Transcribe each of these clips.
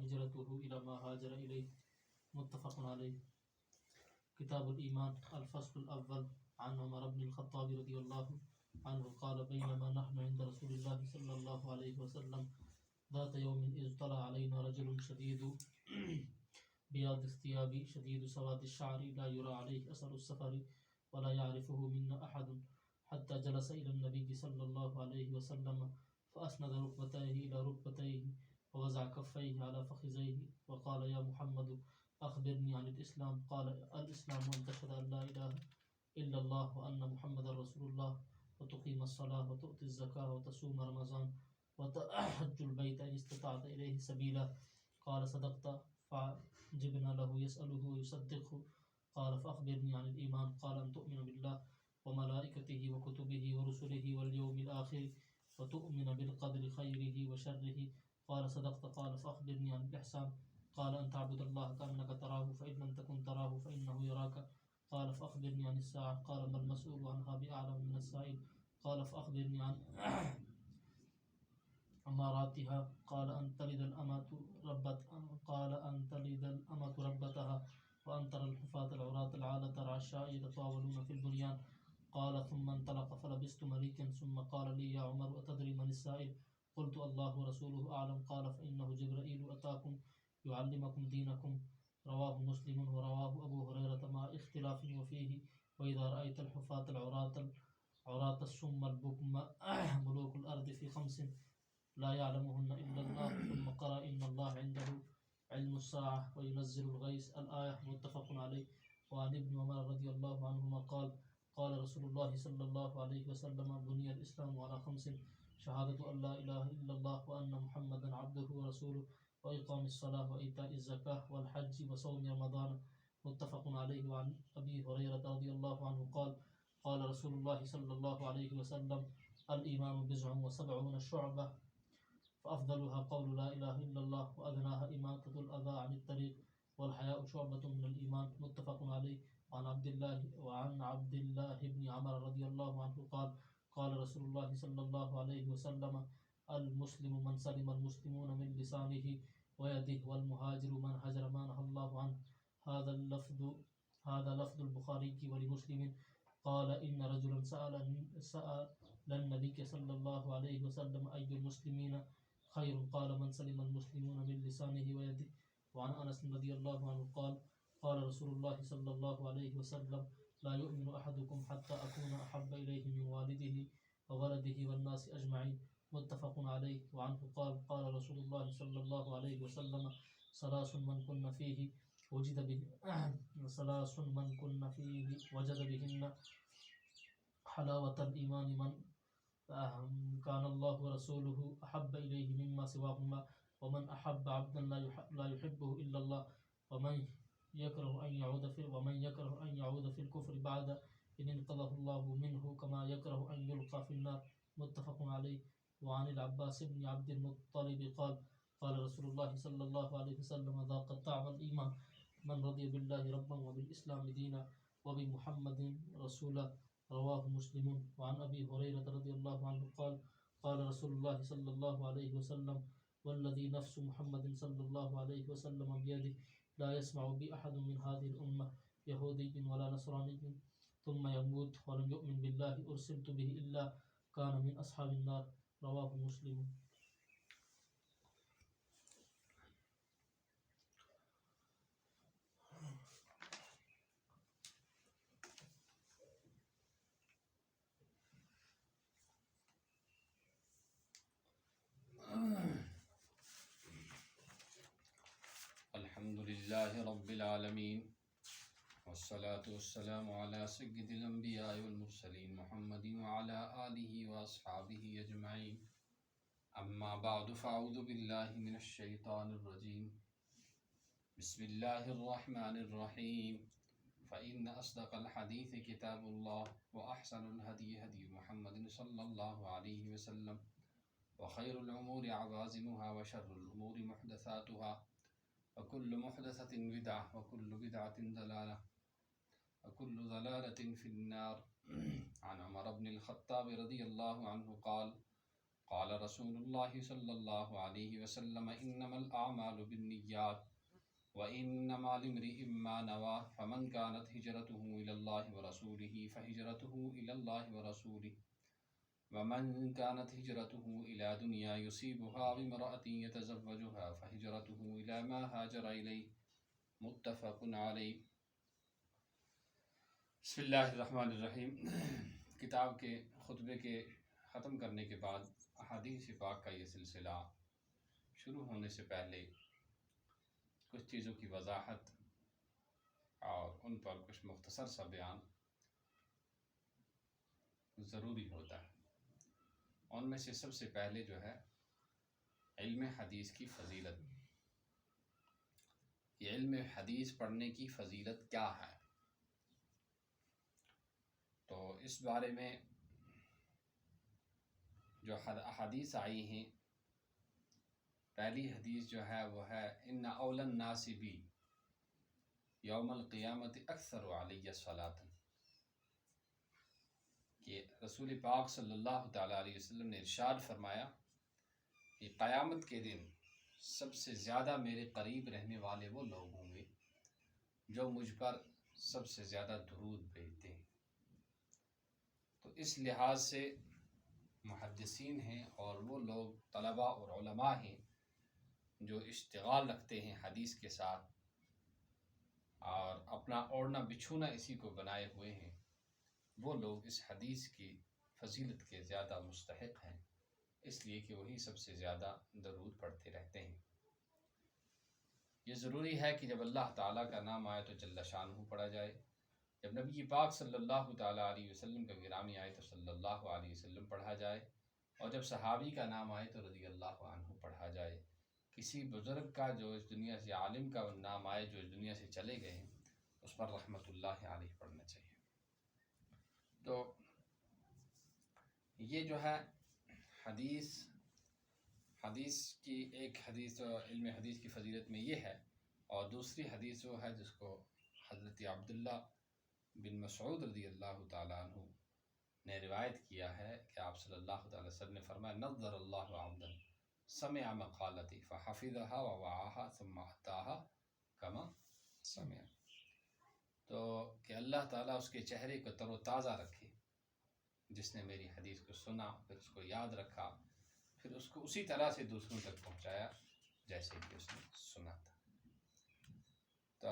وهجرته إلى ما هاجر إليه متفق عليه. کتاب الایمان. الفصل الاول. عن عمر بن الخطاب رضی اللہ عنہ قال بينما نحن عند رسول الله صلى الله عليه وسلم ذات يوم إذ طلع علينا رجل شديد بياض الثياب شديد سواد الشعر لا يرى عليه أثر السفر ولا يعرفه منا أحد حتى جلس إلى النبي صلى الله عليه وسلم فأسند ركبتيه إلى ركبتيه ووضع كفيه على فخذيه وقال يا محمد أخبرني عن الإسلام. قال الإسلام أن تشهد أن لا إله إلا الله وأن محمد رسول الله وتقيم الصلاة وتؤتي الزكاة وتصوم رمضان وتحج البيت إن استطعت إليه سبيلا. قال صدقت. فعجبنا له يسأله ويصدقه. قال فأخبرني عن الإيمان. قال أن تؤمن بالله وملائكته وكتبه ورسله واليوم الآخر وتؤمن بالقدر خيره وشره. قال صدقت. قال فأخبرني عن الإحسان. قال أن تعبد الله كأنك تراه فإن لم تكن تراه فإنه يراك. قال فأخبرني عن الساعة. قال ما المسؤول عنها بأعلم من السائل. قال فأخبرني عن أماراتها. قال أن تلد الأمة ربتها وأن ترى الحفاة العراة العالة العشاء يتطاولون في البنيان. قال ثم انطلق فلبست مليكا ثم قال لي يا عمر أتدري من السائل؟ قلت الله ورسوله أعلم. قال فإنه جبرائيل أتاكم يعلمكم دينكم. رواه مسلم ورواه أبو هريرة مع اختلاف وفيه وإذا رأيت الحفاة العراة الصم البكم ملوك الأرض في 5 لا يعلمهن إلا الله. ثم قرأ إن الله عنده علم الساعة وينزل الغيث الآية متفق عليه. وعن ابن عمر رضي الله عنهما قال قال رسول الله صلى الله عليه وسلم بني الإسلام على 5 شهادة أن لا إله إلا الله وأن محمدا عبده ورسوله وإقام الصلاة وإيتاء الزكاة والحج وصوم رمضان متفق عليه. وعن أبي هريرة رضي الله عنه قال قال رسول الله صلى الله عليه وسلم الإيمان 79 شعبة فأفضلها قول لا إله إلا الله وأدناها إماطة الأذى عن الطريق والحياء شعبة من الإيمان متفق عليه. وعن عبد الله بن عمر رضي الله عنه قال قال رسول الله صلى الله عليه وسلم المسلم من سلم المسلمون من لسانه ويده والمهاجر من هجر ما نهى الله عنه. هذا لفظ البخاري ولمسلم. قال إن رجلا سأل النبي صلى الله عليه وسلم أي المسلمين خير؟ قال من سلم المسلمون من لسانه ويده. وعن أنس رضي الله عنه قال قال رسول الله صلى الله عليه وسلم لا يؤمن أحدكم حتى أكون أحب إليه من والده وولده والناس أجمعين متفق عليه. وعنه قال قال رسول الله صلى الله عليه وسلم ثلاث من كن فيه وجد بهن حلاوة الإيمان من كان الله ورسوله أحب إليه مما سواهما ومن أحب عبدا لا يحبه إلا الله ومن يكره أن يعود في الكفر بعد إن انقذه الله منه كما يكره أن يلقى في النار متفق عليه. وعن العباس بن عبد المطلب قال قال رسول الله صلى الله عليه وسلم ذاق طعم الإيمان من رضي بالله ربا وبالإسلام دينا وبمحمد رسولا. رواه مسلم. وعن أبي هريرة رضي الله عنه قال قال رسول الله صلى الله عليه وسلم والذي نفس محمد صلى الله عليه وسلم بيده لا يسمع بي أحد من هذه الأمة يهودي ولا نصراني ثم يموت ولم يؤمن بالله أرسلت به إلا كان من أصحاب النار. رواه مسلم. الحمد لله رب العالمين والصلاة والسلام على سيد الأنبياء والمرسلين محمد وعلى آله وأصحابه أجمعين. أما بعد فأعوذ بالله من الشيطان الرجيم. بسم الله الرحمن الرحيم. فإن أصدق الحديث كتاب الله وأحسن الهدي هدي محمد صلى الله عليه وسلم وخير الأمور عوازمها وشر الأمور محدثاتها وكل محدثة بدعة وكل بدعة ضلالة وكل ضلالة في النار. عن عمر بن الخطاب رضي الله عنه قال قال رسول اللہ صلی اللہ علیہ وسلم انما الاعمال بالنیات وانما لامرئ ما نوى فمن كانت هجرته الى الله ورسوله فهجرته الى الله ورسوله ومن كانت هجرته الى دنيا يصيبها بامرأة يتزوجها فهجرته الى ما هاجر اليه متفق علیہ۔ بسم اللہ الرحمن الرحیم۔ کتاب کے خطبے کے ختم کرنے کے بعد احادیث پاک کا یہ سلسلہ شروع ہونے سے پہلے کچھ چیزوں کی وضاحت اور ان پر کچھ مختصر سا بیان ضروری ہوتا ہے۔ ان میں سے سب سے پہلے جو ہے علم حدیث کی فضیلت۔ یہ علم حدیث پڑھنے کی فضیلت کیا ہے؟ تو اس بارے میں جو احادیث آئی ہیں، پہلی حدیث جو ہے وہ ہے ان اول الناس بی یوم القیامت اکثر علی الصلاۃ، کہ رسول پاک صلی اللہ تعالیٰ علیہ وسلم نے ارشاد فرمایا کہ قیامت کے دن سب سے زیادہ میرے قریب رہنے والے وہ لوگ ہوں گے جو مجھ پر سب سے زیادہ درود بھیجتے ہیں۔ تو اس لحاظ سے محدثین ہیں اور وہ لوگ طلباء اور علماء ہیں جو اشتغال رکھتے ہیں حدیث کے ساتھ اور اپنا اوڑھنا بچھونا اسی کو بنائے ہوئے ہیں، وہ لوگ اس حدیث کی فضیلت کے زیادہ مستحق ہیں، اس لیے کہ وہی سب سے زیادہ درود پڑھتے رہتے ہیں۔ یہ ضروری ہے کہ جب اللہ تعالیٰ کا نام آئے تو جل شانہ پڑھا جائے، جب نبی پاک صلی اللہ تعالیٰ علیہ وسلم کا گرامی آئے تو صلی اللہ علیہ وسلم پڑھا جائے، اور جب صحابی کا نام آئے تو رضی اللہ عنہ پڑھا جائے۔ کسی بزرگ کا جو اس دنیا سے، عالم کا نام آئے جو اس دنیا سے چلے گئے ہیں، اس پر رحمت اللہ علیہ پڑھنا چاہیے۔ تو یہ جو ہے حدیث کی ایک حدیث، علم حدیث کی فضیلت میں یہ ہے، اور دوسری حدیث وہ ہے جس کو حضرت عبداللہ بن مسعود رضی اللہ تعالیٰ عنہ نے روایت کیا ہے کہ آپ صلی اللہ تعالیٰ وسلم نے فرمایا نظر اللہ عبدا سمع مقالتی فحفظها ووعاها ثم اتاها کما سمع، تو کہ اللہ تعالیٰ اس کے چہرے کو تر و تازہ رکھے جس نے میری حدیث کو سنا، پھر اس کو یاد رکھا، پھر اس کو اسی طرح سے دوسروں تک پہنچایا جیسے کہ اس نے سنا تھا۔ تو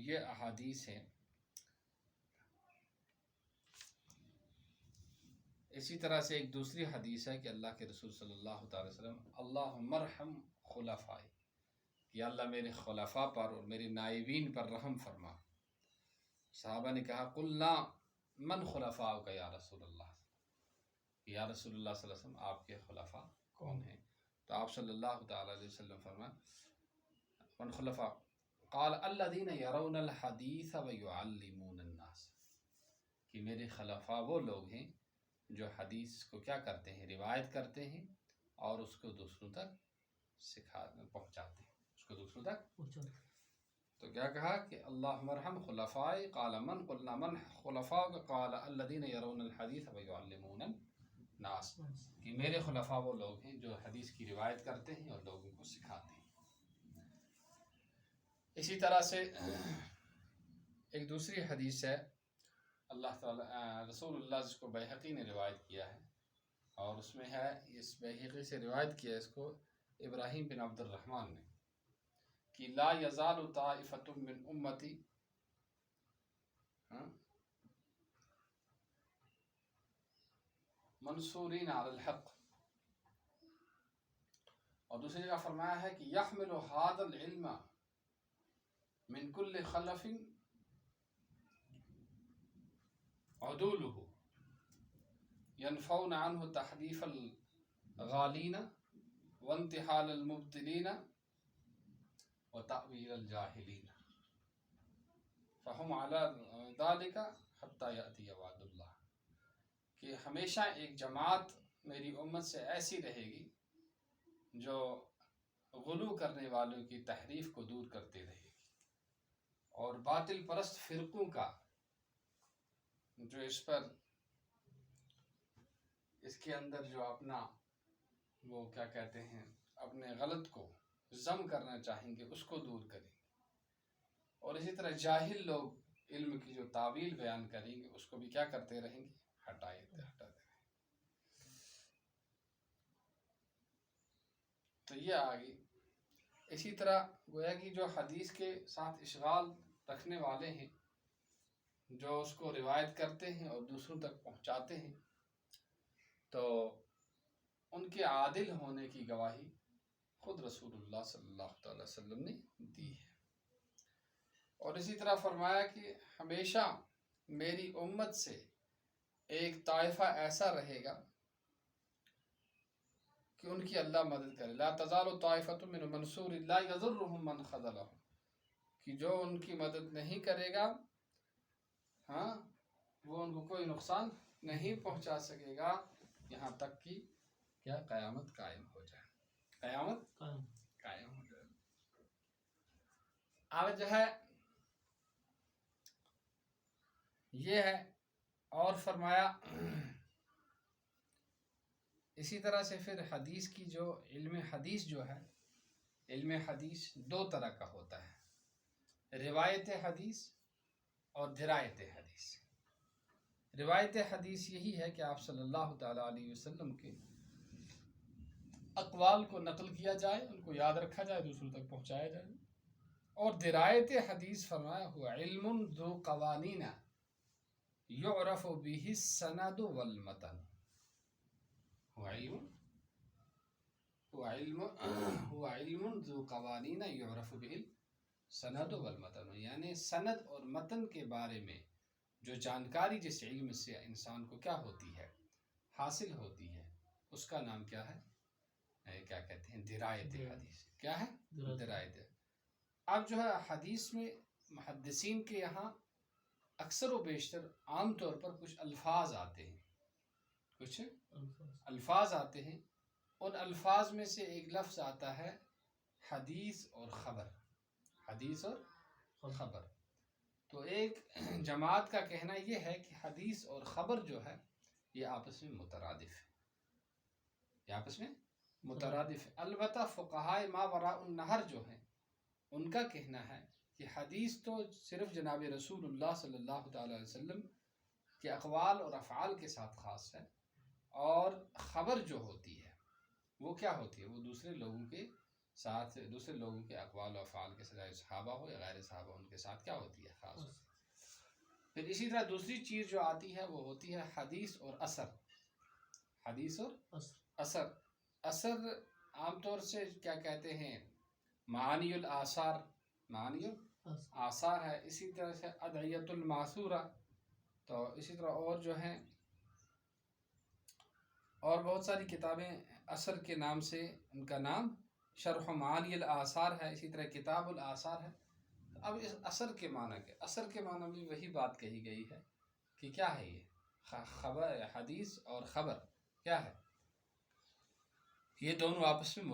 یہ احادیث ہیں۔ اسی طرح سے ایک دوسری حدیث ہے کہ اللہ کے رسول صلی اللہ تعالی وسلم اللہم ارحم خلفائی، یا اللہ میرے خلفاء پر اور میرے نائبین پر رحم فرما۔ صحابہ نے کہا قلنا من خلفاؤک یا رسول اللہ، یا رسول اللہ صلی اللہ علیہ وسلم آپ کے خلفاء کون ہیں؟ تو آپ صلی اللہ تعالی علیہ وسلم فرمایا من خلفاء قال الذین یرون الحدیث ویعلمون الناس، کہ میرے خلفاء وہ لوگ ہیں جو حدیث کو کیا کرتے ہیں، روایت کرتے ہیں اور اس کو دوسروں تک پہنچاتے ہیں، اس کو دوسروں تک پہنچاتے ہیں۔ تو کیا کہا کہ اللہم ارحم خلفائی، قال من قلنا من خلفاء، قال الذین یرون الحدیث ویعلمون الناس، کہ میرے خلفاء وہ لوگ ہیں جو حدیث کی روایت کرتے ہیں اور لوگوں کو سکھاتے ہیں۔ اسی طرح سے ایک دوسری حدیث ہے، اللہ تعالیٰ رسول اللہ جس کو بیہقی نے روایت کیا ہے، اور اس میں ہے، اس بیہقی سے روایت کیا ہے اس کو ابراہیم بن عبد الرحمن نے، کہ لا یزال طائفۃ من امتی منصورین علی الحق، اور دوسری جگہ فرمایا ہے کہ یحمل ھذا العلم من کل خلف عدوله ينفون عنه تحریف الغالین وانتحال المبتلین وتأویل الجاہلین فهم على ذلك حتى یأتی وعد اللہ، کہ ہمیشہ ایک جماعت میری امت سے ایسی رہے گی جو غلو کرنے والوں کی تحریف کو دور کرتے رہے گی، اور باطل پرست فرقوں کا جو اس پر اس کے اندر جو اپنا وہ کیا کہتے ہیں اپنے غلط کو ضم کرنا چاہیں گے اس کو دور کریں گے، اور اسی طرح جاہل لوگ علم کی جو تعویل بیان کریں گے اس کو بھی کیا کرتے رہیں گے، ہٹاتے رہیں گے۔ تو یہ آگے اسی طرح گویا کہ جو حدیث کے ساتھ اشغال رکھنے والے ہیں، جو اس کو روایت کرتے ہیں اور دوسروں تک پہنچاتے ہیں، تو ان کے عادل ہونے کی گواہی خود رسول اللہ صلی اللہ تعالی وسلم نے دی ہے۔ اور اسی طرح فرمایا کہ ہمیشہ میری امت سے ایک طائفہ ایسا رہے گا کہ ان کی اللہ مدد کرے، لا تزال طائفۃ من منصور اللہ یضرهم من خذلهم، کہ جو ان کی مدد نہیں کرے گا ہاں وہ ان کو کوئی نقصان نہیں پہنچا سکے گا یہاں تک کہ کیا قیامت قائم ہو جائے، قیامت قائم ہو جائے۔ اب جو ہے یہ ہے، اور فرمایا اسی طرح سے پھر حدیث کی جو علم حدیث جو ہے، علم حدیث دو طرح کا ہوتا ہے، روایت حدیث اور درایت حدیث۔ روایت حدیث یہی ہے کہ آپ صلی اللہ تعالیٰ علیہ وسلم کے اقوال کو نقل کیا جائے، ان کو یاد رکھا جائے، دوسروں تک پہنچایا جائے۔ اور درایت حدیث فرمایا ہوا علم ذو قوانین یعرف به السند والمتن، هو علم ذو قوانین یعرف به السند والمتن، یعنی سند اور متن کے بارے میں جو جانکاری جس علم سے انسان کو کیا ہوتی ہے، حاصل ہوتی ہے، اس کا نام کیا ہے، کیا کہتے ہیں، درایت حدیث۔ کیا ہے؟ درایت۔ اب جو ہے حدیث میں محدثین کے یہاں اکثر و بیشتر عام طور پر کچھ الفاظ آتے ہیں، کچھ الفاظ آتے ہیں، ان الفاظ میں سے ایک لفظ آتا ہے حدیث اور خبر، حدیث اور خبر۔ تو ایک جماعت کا کہنا یہ ہے کہ حدیث اور خبر جو ہے یہ آپس میں مترادف ہے، یہ آپس میں مترادف ہے۔ البتہ فقہائے ما وراء النہر جو ہیں ان کا کہنا ہے کہ حدیث تو صرف جناب رسول اللہ صلی اللہ تعالی علیہ وسلم کے اقوال اور افعال کے ساتھ خاص ہے، اور خبر جو ہوتی ہے وہ کیا ہوتی ہے، وہ دوسرے لوگوں کے ساتھ، دوسرے لوگوں کے اقوال و افعال کے ساتھ، صحابہ ہو یا غیر صحابہ، ان کے ساتھ کیا ہوتی ہے، خاص ہوتی ہے۔ پھر اسی طرح دوسری چیز جو آتی ہے وہ ہوتی ہے حدیث اور اثر، حدیث اور اثر۔ اثر عام طور سے کیا کہتے ہیں، معانی الاثار، معانی الاثار ہے۔ اسی طرح سے ادعیۃ الماثورہ، تو اسی طرح اور جو ہیں اور بہت ساری کتابیں اثر کے نام سے، ان کا نام شرح معانی الاثار ہے، اسی طرح کتاب الاثار ہے۔ اب اس اثر کے معنی کے، اثر کے معنی میں وہی بات کہی گئی ہے کہ کیا ہے یہ خبر، حدیث اور خبر کیا ہے، یہ دونوں آپس میں